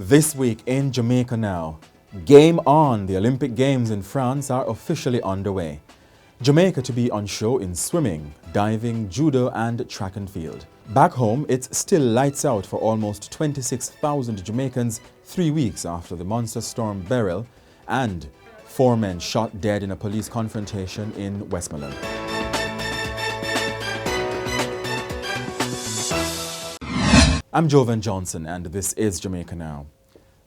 This week in Jamaica Now, game on! The Olympic Games in France are officially underway. Jamaica to be on show in swimming, diving, judo and track and field. Back home, it's still lights out for almost 26,000 Jamaicans 3 weeks after the monster storm Beryl and 4 men shot dead in a police confrontation in Westmoreland. I'm Jovan Johnson and this is Jamaica Now.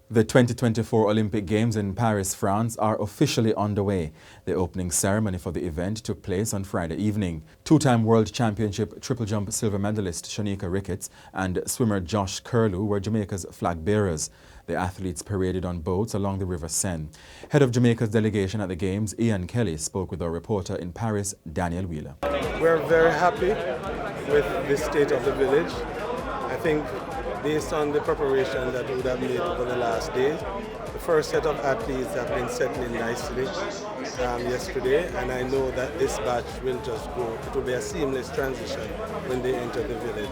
The 2024 Olympic Games in Paris, France are officially underway. The opening ceremony for the event took place on Friday evening. Two-time World Championship triple jump silver medalist Shanika Ricketts and swimmer Josh Curlew were Jamaica's flag bearers. The athletes paraded on boats along the River Seine. Head of Jamaica's delegation at the Games, Ian Kelly, spoke with our reporter in Paris, Daniel Wheeler. We're very happy with the state of the village. I think based on the preparation that we would have made for the last day, the first set of athletes have been settling nicely yesterday, and I know that this batch will just go. It will be a seamless transition when they enter the village.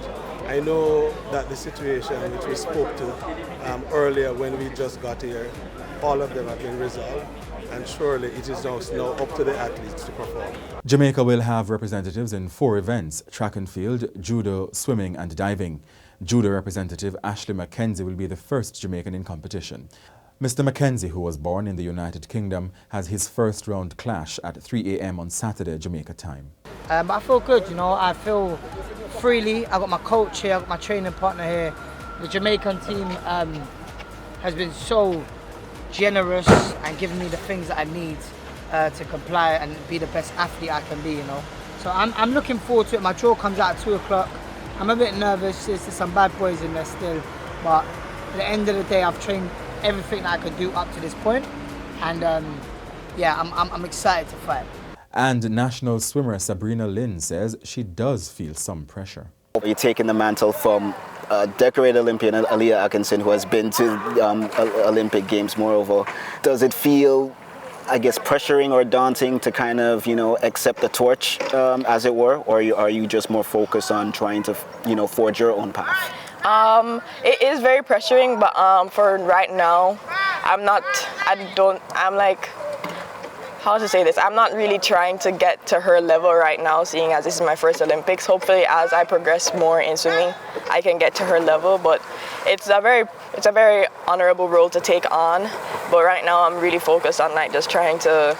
I know that the situation which we spoke to earlier when we just got here, all of them have been resolved, and surely it is now up to the athletes to perform. Jamaica will have representatives in 4 events: track and field, judo, swimming and diving. Judo representative Ashley Mackenzie will be the first Jamaican in competition. Mr. Mackenzie, who was born in the United Kingdom, has his first round clash at 3 a.m. on Saturday, Jamaica time. I feel good, I feel freely. I got my coach here, I got my training partner here. The Jamaican team has been so generous and given me the things that I need to comply and be the best athlete I can be, So I'm looking forward to it. My draw comes out at 2 o'clock. I'm a bit nervous, there's some bad boys in there still, but at the end of the day I've trained everything that I could do up to this point, and I'm excited to fight. And national swimmer Sabrina Lynn says she does feel some pressure. You're taking the mantle from decorated Olympian Aaliyah Atkinson, who has been to Olympic Games moreover. Does it feel, I guess, pressuring or daunting to kind of, accept the torch, as it were, or are you just more focused on trying to, forge your own path? It is very pressuring, but for right now, how to say this? I'm not really trying to get to her level right now, seeing as this is my first Olympics. Hopefully, as I progress more in swimming, I can get to her level. But it's a very honorable role to take on. But right now, I'm really focused on just trying to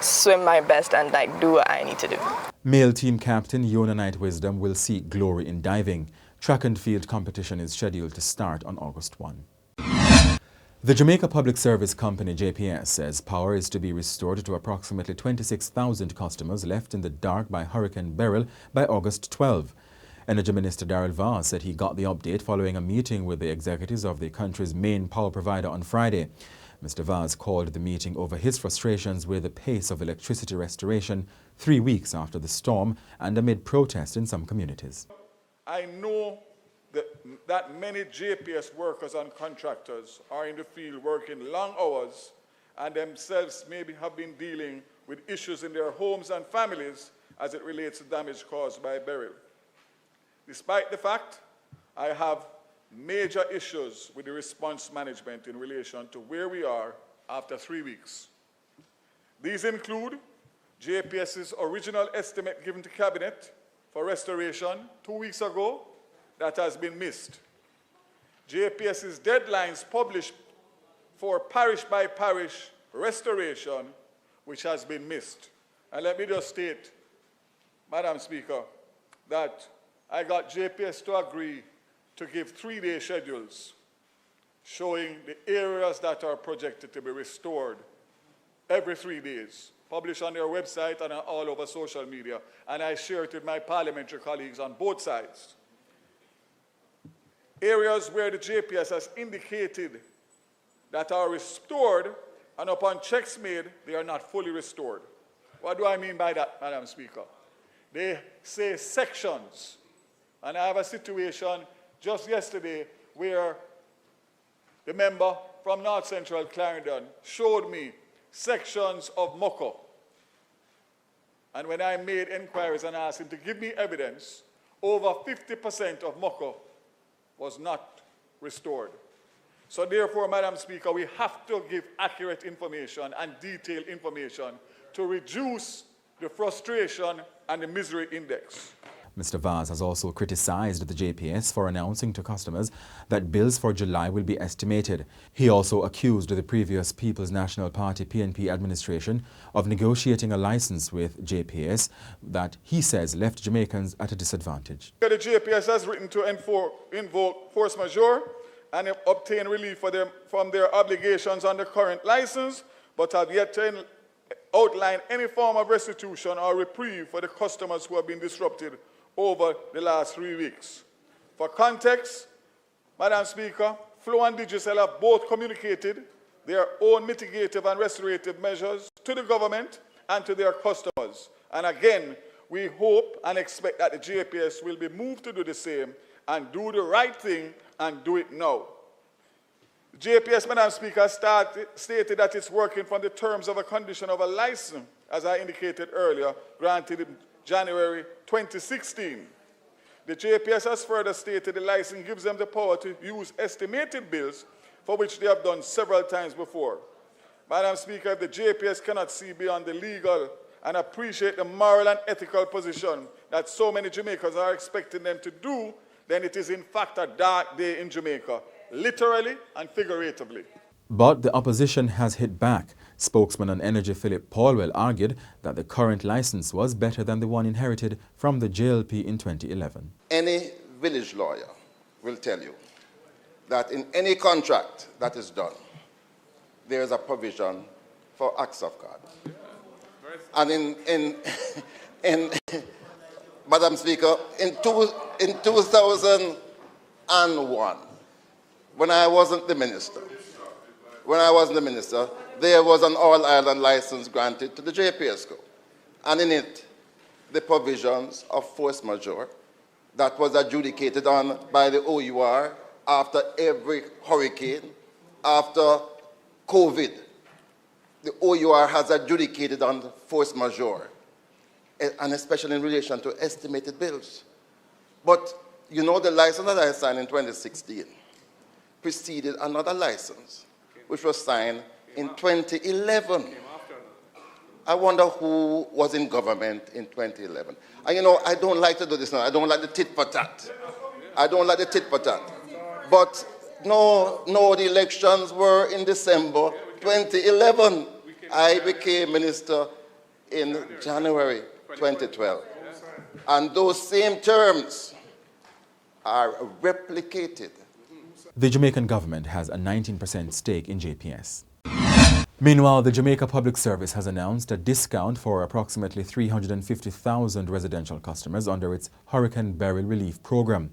swim my best and do what I need to do. Male team captain Yona Knight Wisdom will seek glory in diving. Track and field competition is scheduled to start on August 1. The Jamaica Public Service Company, JPS, says power is to be restored to approximately 26,000 customers left in the dark by Hurricane Beryl by August 12. Energy Minister Darrell Vaz said he got the update following a meeting with the executives of the country's main power provider on Friday. Mr. Vaz called the meeting over his frustrations with the pace of electricity restoration 3 weeks after the storm and amid protests in some communities. I know that many JPS workers and contractors are in the field working long hours and themselves maybe have been dealing with issues in their homes and families as it relates to damage caused by Beryl. Despite the fact, I have major issues with the response management in relation to where we are after 3 weeks. These include JPS's original estimate given to Cabinet for restoration 2 weeks ago that has been missed. JPS's deadlines published for parish by parish restoration, which has been missed. And let me just state, Madam Speaker, that I got JPS to agree to give 3-day schedules showing the areas that are projected to be restored every 3 days, published on their website and all over social media, and I share it with my parliamentary colleagues on both sides. Areas where the JPS has indicated that are restored, and upon checks made, they are not fully restored. What do I mean by that, Madam Speaker? They say sections, and I have a situation just yesterday where the member from North Central Clarendon showed me sections of Moko. And when I made inquiries and asked him to give me evidence, over 50% of Moko was not restored. So therefore, Madam Speaker, we have to give accurate information and detailed information to reduce the frustration and the misery index. Mr. Vaz has also criticized the JPS for announcing to customers that bills for July will be estimated. He also accused the previous People's National Party PNP administration of negotiating a license with JPS that he says left Jamaicans at a disadvantage. The JPS has written to invoke force majeure and obtain relief from their obligations on the current license, but have yet to outline any form of restitution or reprieve for the customers who have been disrupted over the last 3 weeks. For context, Madam Speaker, Flow and Digicel have both communicated their own mitigative and restorative measures to the government and to their customers. And again, we hope and expect that the JPS will be moved to do the same and do the right thing and do it now. The JPS, Madam Speaker, stated that it's working from the terms of a condition of a license, as I indicated earlier, granted in January 2016. The JPS has further stated the license gives them the power to use estimated bills for which they have done several times before. Madam Speaker, if the JPS cannot see beyond the legal and appreciate the moral and ethical position that so many Jamaicans are expecting them to do, then it is in fact a dark day in Jamaica, literally and figuratively. But the opposition has hit back. Spokesman on energy Philip Paulwell argued that the current license was better than the one inherited from the JLP in 2011. Any village lawyer will tell you that in any contract that is done, there is a provision for acts of God. And in Madam Speaker, in 2001, when I wasn't the minister, there was an all-island license granted to the JPSCO. And in it, the provisions of force majeure that was adjudicated on by the OUR after every hurricane, after COVID. The OUR has adjudicated on force majeure, and especially in relation to estimated bills. But you know, the license that I signed in 2016 preceded another license, which was signed in 2011. I wonder who was in government in 2011. And you know, I don't like to do this now. I don't like the tit for tat. But no, the elections were in December 2011. I became minister in January 2012. And those same terms are replicated. The Jamaican government has a 19% stake in JPS. Meanwhile, the Jamaica Public Service has announced a discount for approximately 350,000 residential customers under its Hurricane Beryl relief program.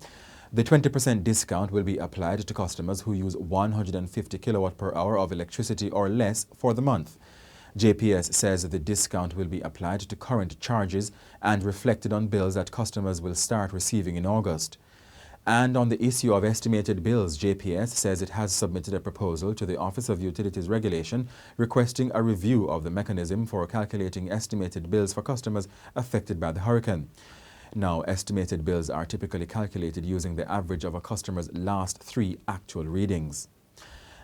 The 20% discount will be applied to customers who use 150 kilowatt per hour of electricity or less for the month. JPS says the discount will be applied to current charges and reflected on bills that customers will start receiving in August. And on the issue of estimated bills, JPS says it has submitted a proposal to the Office of Utilities Regulation requesting a review of the mechanism for calculating estimated bills for customers affected by the hurricane. Now, estimated bills are typically calculated using the average of a customer's last 3 actual readings.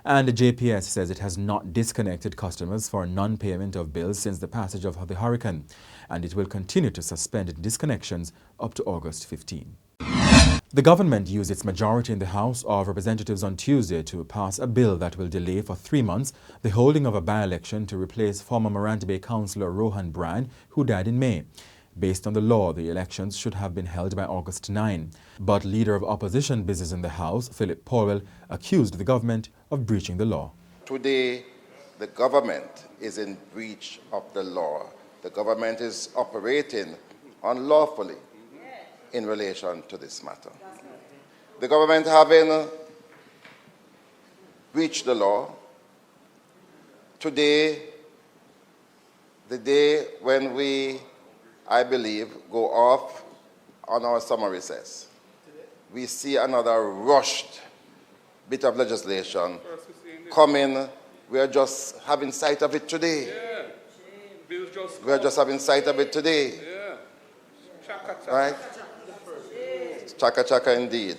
And the JPS says it has not disconnected customers for non-payment of bills since the passage of the hurricane, and it will continue to suspend disconnections up to August 15. The government used its majority in the House of Representatives on Tuesday to pass a bill that will delay for 3 months the holding of a by-election to replace former Morant Bay Councillor Rohan Bryan, who died in May. Based on the law, the elections should have been held by August 9. But Leader of Opposition Business in the House, Philip Paulwell, accused the government of breaching the law. Today, the government is in breach of the law. The government is operating unlawfully in relation to this matter. The government having breached the law, today, the day when we, I believe, go off on our summer recess, we see another rushed bit of legislation coming. We are just having sight of it today. We are just having sight of it today. Right? Chaka chaka indeed.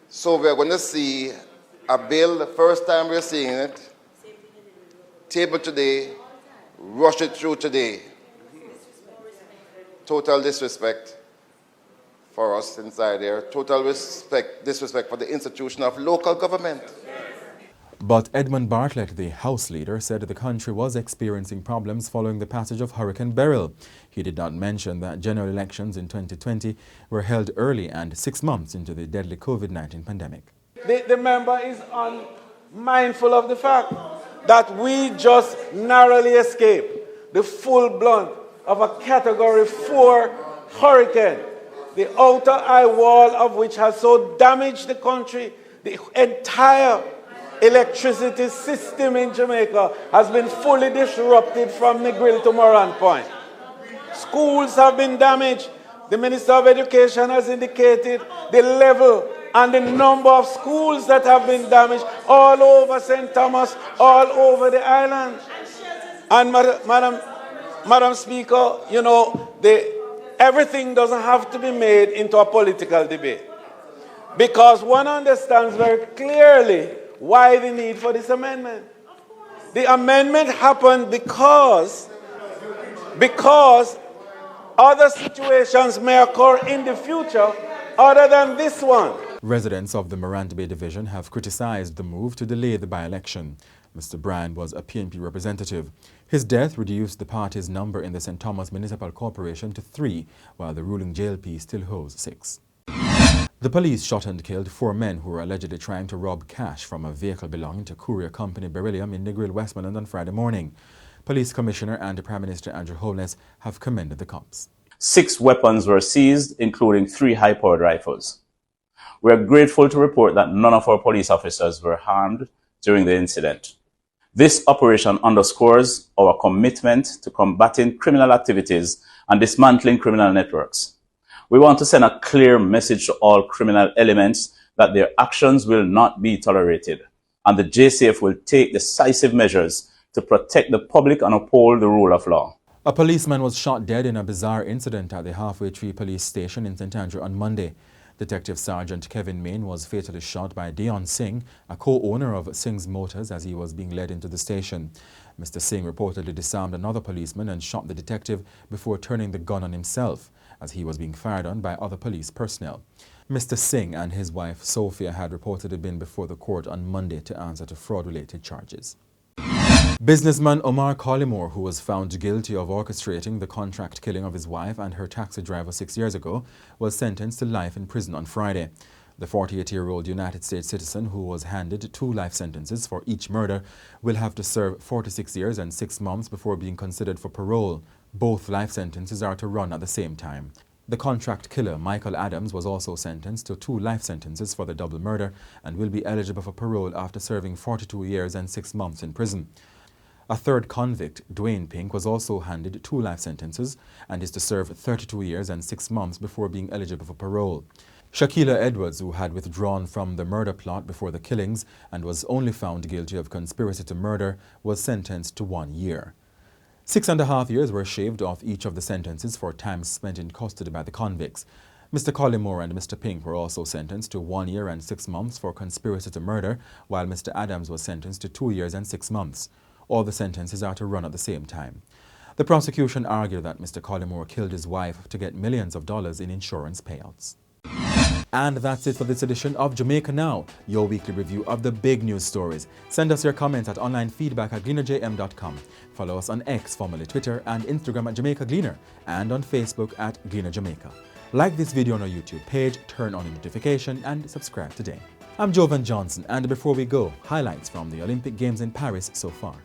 So we are going to see A bill, the first time we're seeing it, tabled today, rush it through today. Total disrespect for us inside there. Total disrespect for the institution of local government. But Edmund Bartlett, the House leader, said the country was experiencing problems following the passage of Hurricane Beryl. He did not mention that general elections in 2020 were held early and 6 months into the deadly COVID-19 pandemic. The member is unmindful of the fact that we just narrowly escaped the full blunt of a Category 4 hurricane, the outer eye wall of which has so damaged the country. The entire electricity system in Jamaica has been fully disrupted from Negril to Moran Point. Schools have been damaged. The Minister of Education has indicated the level and the number of schools that have been damaged all over St. Thomas, all over the island. And Madam Speaker, you know, everything doesn't have to be made into a political debate. Because one understands very clearly why the need for this amendment. The amendment happened because other situations may occur in the future other than this one. Residents of the Morant Bay Division have criticized the move to delay the by-election. Mr. Brand was a PNP representative. His death reduced the party's number in the St. Thomas Municipal Corporation to 3, while the ruling JLP still holds 6. The police shot and killed 4 men who were allegedly trying to rob cash from a vehicle belonging to courier company Beryllium in Negril, Westmoreland on Friday morning. Police Commissioner and Prime Minister Andrew Holness have commended the cops. 6 weapons were seized, including 3 high-powered rifles. We are grateful to report that none of our police officers were harmed during the incident. This operation underscores our commitment to combating criminal activities and dismantling criminal networks. We want to send a clear message to all criminal elements that their actions will not be tolerated, and the JCF will take decisive measures to protect the public and uphold the rule of law. A policeman was shot dead in a bizarre incident at the Halfway Tree Police Station in St. Andrew on Monday. Detective Sergeant Kevin Main was fatally shot by Dion Singh, a co-owner of Singh's Motors, as he was being led into the station. Mr. Singh reportedly disarmed another policeman and shot the detective before turning the gun on himself, as he was being fired on by other police personnel. Mr. Singh and his wife Sophia had reportedly been before the court on Monday to answer to fraud-related charges. Businessman Omar Collymore, who was found guilty of orchestrating the contract killing of his wife and her taxi driver 6 years ago, was sentenced to life in prison on Friday. The 48-year-old United States citizen, who was handed 2 life sentences for each murder, will have to serve 46 years and 6 months before being considered for parole. Both life sentences are to run at the same time. The contract killer, Michael Adams, was also sentenced to 2 life sentences for the double murder and will be eligible for parole after serving 42 years and 6 months in prison. A third convict, Dwayne Pink, was also handed 2 life sentences and is to serve 32 years and 6 months before being eligible for parole. Shakila Edwards, who had withdrawn from the murder plot before the killings and was only found guilty of conspiracy to murder, was sentenced to 1 year. 6.5 years were shaved off each of the sentences for time spent in custody by the convicts. Mr. Collymore and Mr. Pink were also sentenced to 1 year and 6 months for conspiracy to murder, while Mr. Adams was sentenced to 2 years and 6 months. All the sentences are to run at the same time. The prosecution argued that Mr. Collymore killed his wife to get millions of dollars in insurance payouts. And that's it for this edition of Jamaica Now, your weekly review of the big news stories. Send us your comments at onlinefeedback@gleanerjm.com. Follow us on X, formerly Twitter, and Instagram at Jamaica Gleaner, and on Facebook at Gleaner Jamaica. Like this video on our YouTube page, turn on the notification, and subscribe today. I'm Jovan Johnson, and before we go, highlights from the Olympic Games in Paris so far.